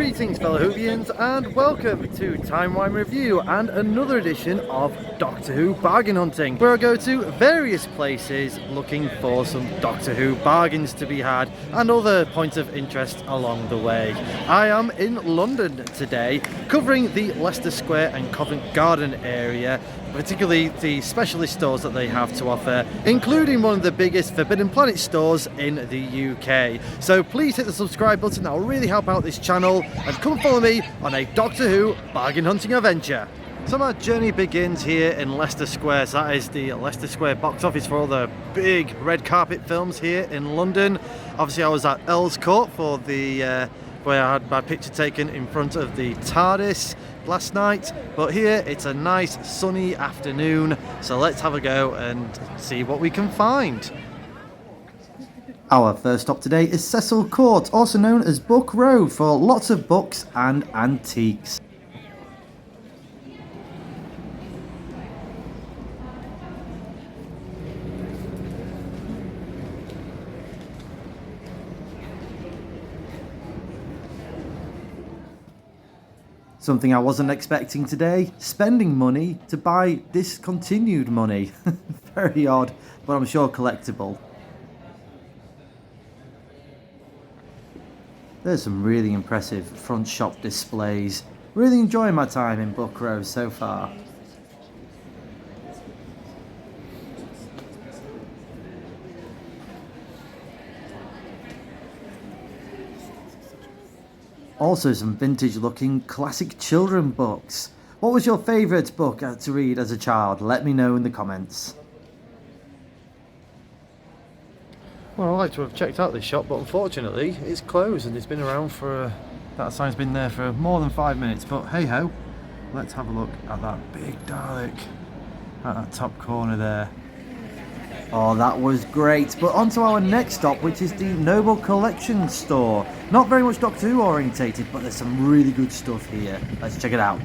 Greetings fellow Whovians and welcome to Timey Wimey Review and another edition of Doctor Who bargain hunting, where I go to various places looking for some Doctor Who bargains to be had and other points of interest along the way. I am in London today, covering the Leicester Square and Covent Garden area, particularly the specialist stores that they have to offer, including one of the biggest Forbidden Planet stores in the UK. So please hit the subscribe button, that will really help out this channel, and come follow me on a Doctor Who bargain hunting adventure. So my journey begins here in Leicester Square. So that is the Leicester Square box office for all the big red carpet films here in London. Obviously I was at Earl's Court for the where I had my picture taken in front of the TARDIS last night, but here it's a nice sunny afternoon, so let's have a go and see what we can find. Our first stop today is Cecil Court, also known as Book Row, for lots of books and antiques. Something I wasn't expecting today, spending money to buy discontinued money. Very odd, but I'm sure collectible. There's some really impressive front shop displays. Really enjoying my time in Book Row so far. Also some vintage looking classic children books. What was your favourite book to read as a child? Let me know in the comments. Well, I'd like to have checked out this shop, but unfortunately it's closed and it's been around for, that sign's been there for more than 5 minutes, but hey ho. Let's have a look at that big Dalek at that top corner there. Oh, that was great. But on to our next stop, which is the Noble Collection store. Not very much Doctor Who orientated, but there's some really good stuff here. Let's check it out.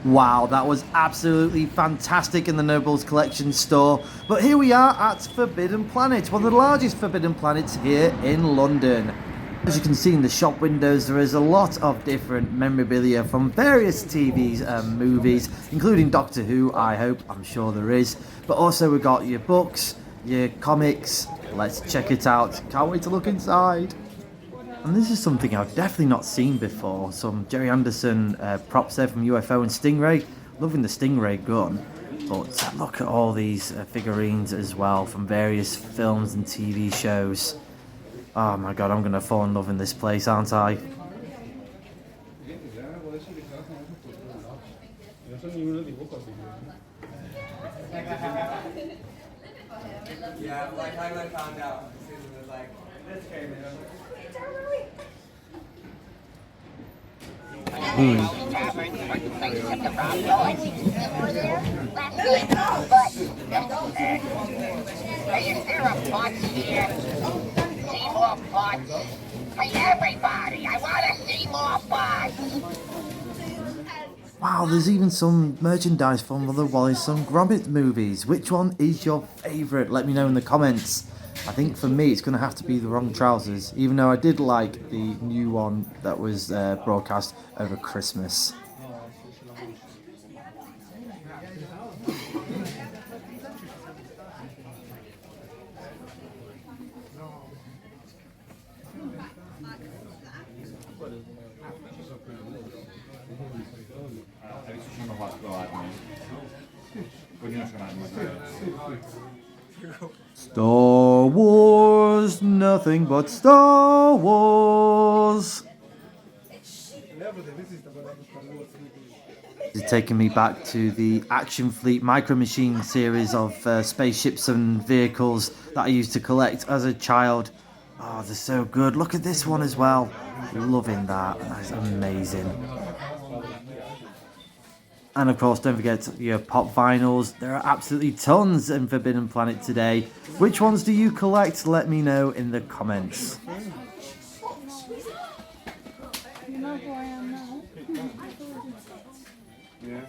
Wow, that was absolutely fantastic in the Nobles Collection store. But here we are at Forbidden Planet, one of the largest Forbidden Planets here in London. As you can see in the shop windows, there is a lot of different memorabilia from various TVs and movies, including Doctor Who, I'm sure there is. But also we've got your books, your comics. Let's check it out. Can't wait to look inside. And this is something I've definitely not seen before. Some Jerry Anderson props there from UFO and Stingray. Loving the Stingray gun. But look at all these figurines as well from various films and TV shows. Oh my god, I'm going to fall in love in this place, aren't I? Yeah, like I found out. Susan was like, this came in. Is there a pot here? See more pots? Hey, everybody, I want to see more pots. Wow, there's even some merchandise from the Wallace and Gromit movies. Which one is your favourite? Let me know in the comments. I think for me it's going to have to be The Wrong Trousers, even though I did like the new one that was broadcast over Christmas. Star Wars, nothing but Star Wars. It's taking me back to the Action Fleet Micro Machine series of spaceships and vehicles that I used to collect as a child. Oh, they're so good. Look at this one as well. Loving that. That's amazing. And of course, don't forget your pop vinyls. There are absolutely tons in Forbidden Planet today. Which ones do you collect? Let me know in the comments. You know who I am now? Yeah.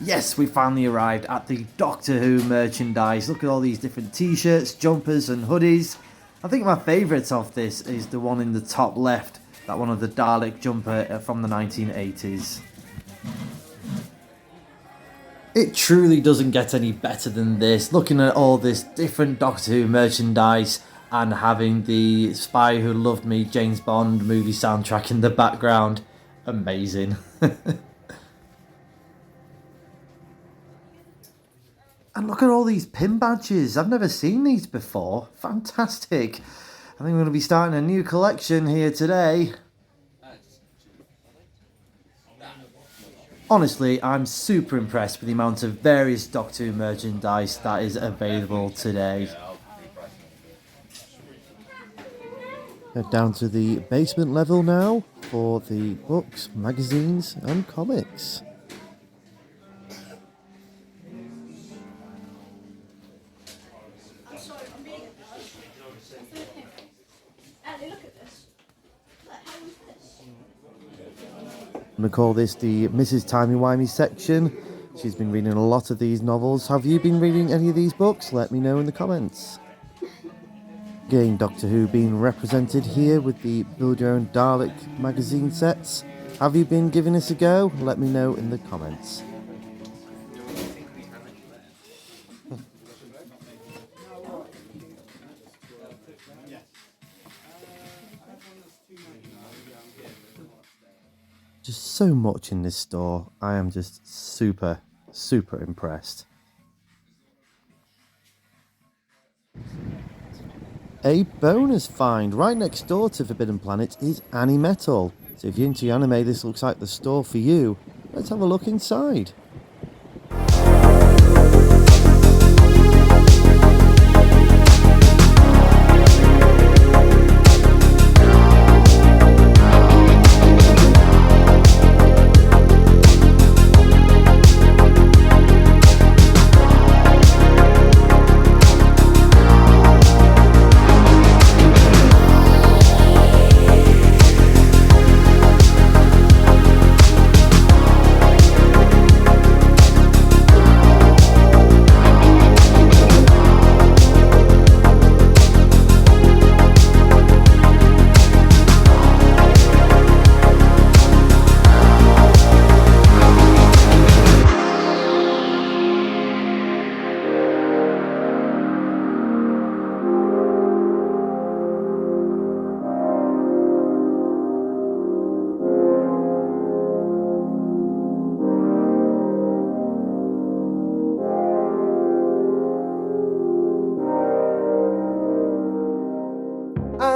Yes, we finally arrived at the Doctor Who merchandise. Look at all these different t-shirts, jumpers and hoodies. I think my favourite of this is the one in the top left. That one of the Dalek jumper from the 1980s. It truly doesn't get any better than this. Looking at all this different Doctor Who merchandise and having the Spy Who Loved Me James Bond movie soundtrack in the background. Amazing. And look at all these pin badges. I've never seen these before. Fantastic. I think we're going to be starting a new collection here today. Honestly, I'm super impressed with the amount of various Doctor Who merchandise that is available today. Head down to the basement level now for the books, magazines and comics. I'm going to call this the Mrs. Timey Wimey section. She's been reading a lot of these novels. Have you been reading any of these books? Let me know in the comments. Again, Doctor Who being represented here with the Build Your Own Dalek magazine sets. Have you been giving this a go? Let me know in the comments. Just so much in this store. I am just super impressed. A bonus find right next door to Forbidden Planet is Annie Metal. So if you're into anime, this looks like the store for you. Let's have a look inside.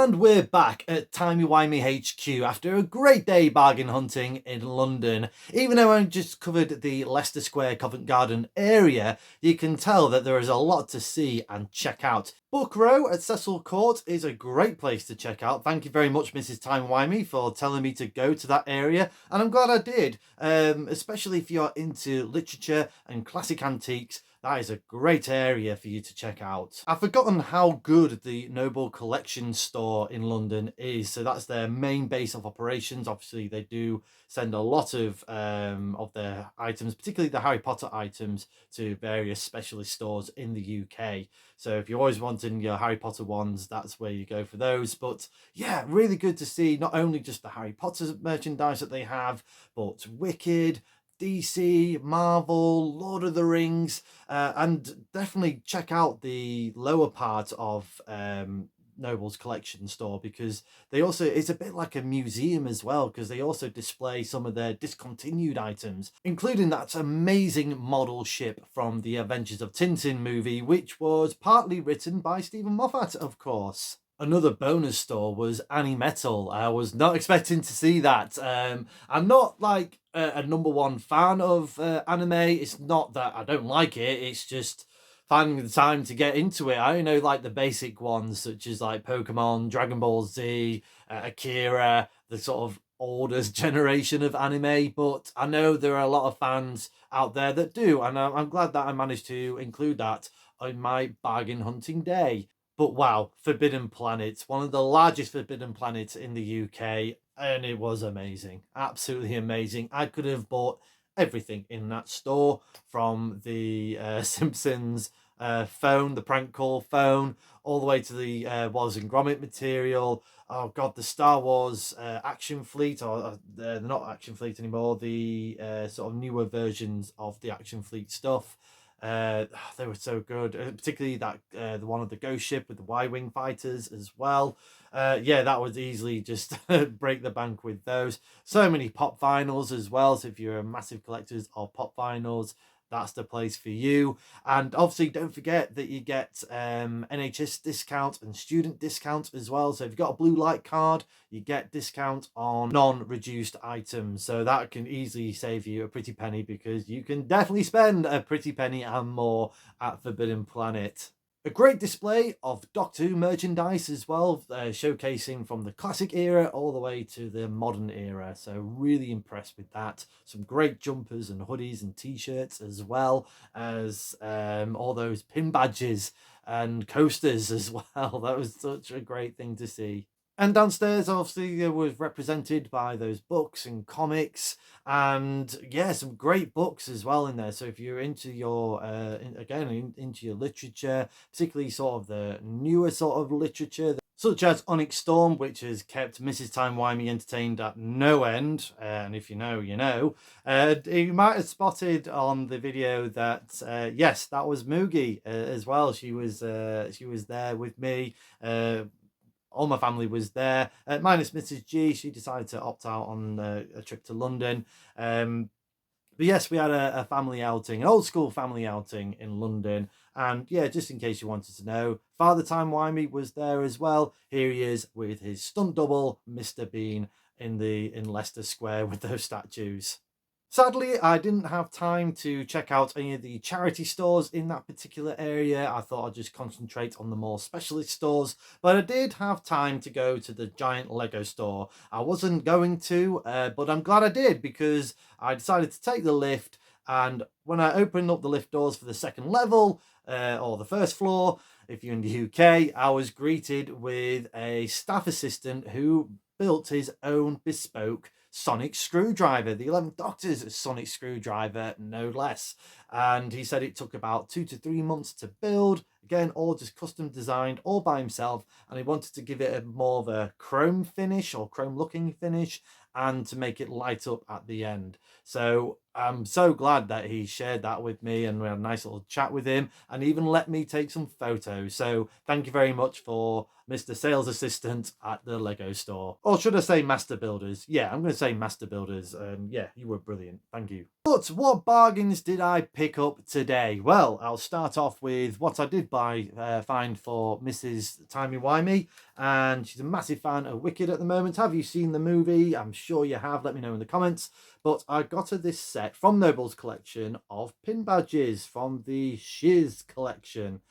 And we're back at Timey Wimey HQ after a great day bargain hunting in London. Even though I just covered the Leicester Square Covent Garden area, you can tell that there is a lot to see and check out. Book Row at Cecil Court is a great place to check out. Thank you very much, Mrs. Timey Wimey, for telling me to go to that area, and I'm glad I did, especially if you're into literature and classic antiques. That is a great area for you to check out. I've forgotten how good the Noble Collection store in London is. So that's their main base of operations. Obviously, they do send a lot of their items, particularly the Harry Potter items, to various specialist stores in the UK. So if you're always wanting your Harry Potter ones, that's where you go for those. But yeah, really good to see not only just the Harry Potter merchandise that they have, but Wicked, DC, Marvel, Lord of the Rings, and definitely check out the lower part of Noble's collection store, because they also, it's a bit like a museum as well, because they also display some of their discontinued items, including that amazing model ship from the Adventures of Tintin movie, which was partly written by Stephen Moffat, of course. Another bonus store was Annie Metal. I was not expecting to see that. I'm not like a #1 fan of anime. It's not that I don't like it. It's just finding the time to get into it. I only know like the basic ones, such as like Pokemon, Dragon Ball Z, Akira, the sort of oldest generation of anime. But I know there are a lot of fans out there that do, and I'm glad that I managed to include that on my bargain hunting day. But wow, Forbidden Planet, one of the largest Forbidden Planets in the UK, and it was amazing, absolutely amazing. I could have bought everything in that store, from the Simpsons phone, the prank call phone, all the way to the Wallace and Gromit material. Oh god, the Star Wars Action Fleet, or they're not Action Fleet anymore, the sort of newer versions of the Action Fleet stuff. They were so good, particularly that the one of the ghost ship with the Y-wing fighters as well. Yeah, that would easily just break the bank with those. So many pop vinyls as well, so if you're a massive collector of pop vinyls, that's the place for you. And obviously don't forget that you get NHS discount and student discount as well. So if you've got a blue light card, you get discount on non-reduced items. So that can easily save you a pretty penny, because you can definitely spend a pretty penny and more at Forbidden Planet. A great display of Doctor Who merchandise as well, showcasing from the classic era all the way to the modern era. So really impressed with that. Some great jumpers and hoodies and t-shirts, as well as all those pin badges and coasters as well. That was such a great thing to see. And downstairs, obviously, it was represented by those books and comics, and yeah, some great books as well in there. So if you're into your, into your literature, particularly sort of the newer sort of literature, such as Onyx Storm, which has kept Mrs. Timey Wimey entertained at no end, and if you know, you know. You might have spotted on the video that yes, that was Moogie as well. She was there with me. All my family was there, minus Mrs. G. She decided to opt out on a trip to London. But yes, we had a family outing, an old school family outing in London. And yeah, just in case you wanted to know, Father Timey Wimey was there as well. Here he is with his stunt double, Mr. Bean, in Leicester Square with those statues. Sadly, I didn't have time to check out any of the charity stores in that particular area. I thought I'd just concentrate on the more specialist stores, but I did have time to go to the giant Lego store. I wasn't going to, but I'm glad I did, because I decided to take the lift, and when I opened up the lift doors for the second level, or the first floor, if you're in the UK, I was greeted with a staff assistant who built his own bespoke sonic screwdriver, the 11th Doctor's sonic screwdriver, no less. And he said it took about 2 to 3 months to build. Again, all just custom designed, all by himself. And he wanted to give it more of a chrome finish, or chrome looking finish, and to make it light up at the end. So I'm so glad that he shared that with me, and we had a nice little chat with him, and even let me take some photos. So thank you very much for Mr. Sales Assistant at the Lego store. Or should I say Master Builders? Yeah, I'm going to say Master Builders. Yeah, you were brilliant. Thank you. But what bargains did I pick up today? Well, I'll start off with what I did find for Mrs. Timey Wimey. and she's a massive fan of Wicked at the moment. Have you seen the movie? I'm sure you have. Let me know in the comments. But I got her this set from Noble's collection of pin badges from the Shiz collection.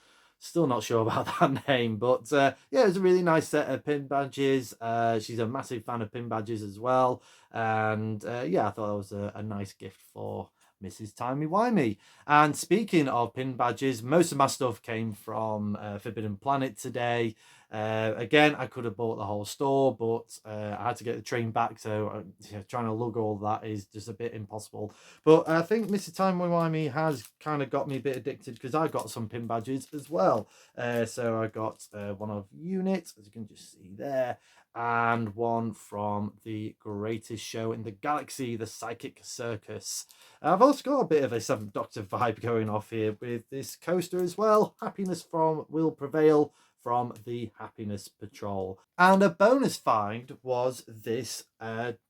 Still not sure about that name, but yeah, it was a really nice set of pin badges. She's a massive fan of pin badges as well. And yeah, I thought that was a nice gift for Mrs. Timey Wimey. And speaking of pin badges, most of my stuff came from Forbidden Planet today. Again, I could have bought the whole store, but I had to get the train back, so yeah, trying to lug all that is just a bit impossible. But I think Mr. Timey Wimey has kind of got me a bit addicted, because I got some pin badges as well. So I got one of Unit, as you can just see there, and one from the greatest show in the galaxy, the Psychic Circus. I've also got a bit of a Seventh Doctor vibe going off here with this coaster as well. Happiness will prevail from the Happiness Patrol. And a bonus find was this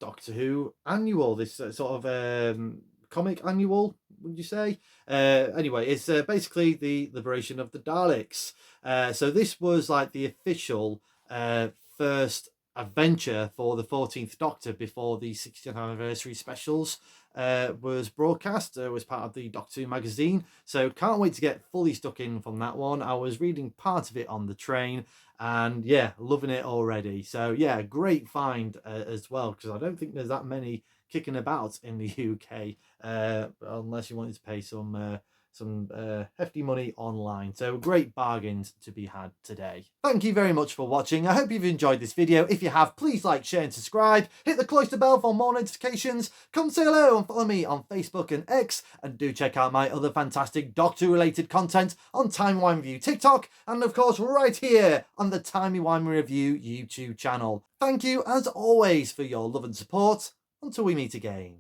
Doctor Who annual, this sort of comic annual, would you say? Anyway, it's basically the liberation of the Daleks. So this was like the official first adventure for the 14th Doctor before the 60th anniversary specials was broadcast. Was part of the Doctor Who magazine, so can't wait to get fully stuck in from that one. I was reading part of it on the train, and yeah, loving it already. So yeah, great find as well, because I don't think there's that many kicking about in the UK, unless you wanted to pay some hefty money online. So great bargains to be had today. Thank you very much for watching. I hope you've enjoyed this video. If you have, please like, share and subscribe. Hit the cloister bell for more notifications. Come say hello and follow me on Facebook and X, and do check out my other fantastic Doctor Who related content on Timey Wimey Review TikTok, and of course right here on the Timey Wimey Review YouTube channel. Thank you as always for your love and support. Until we meet again.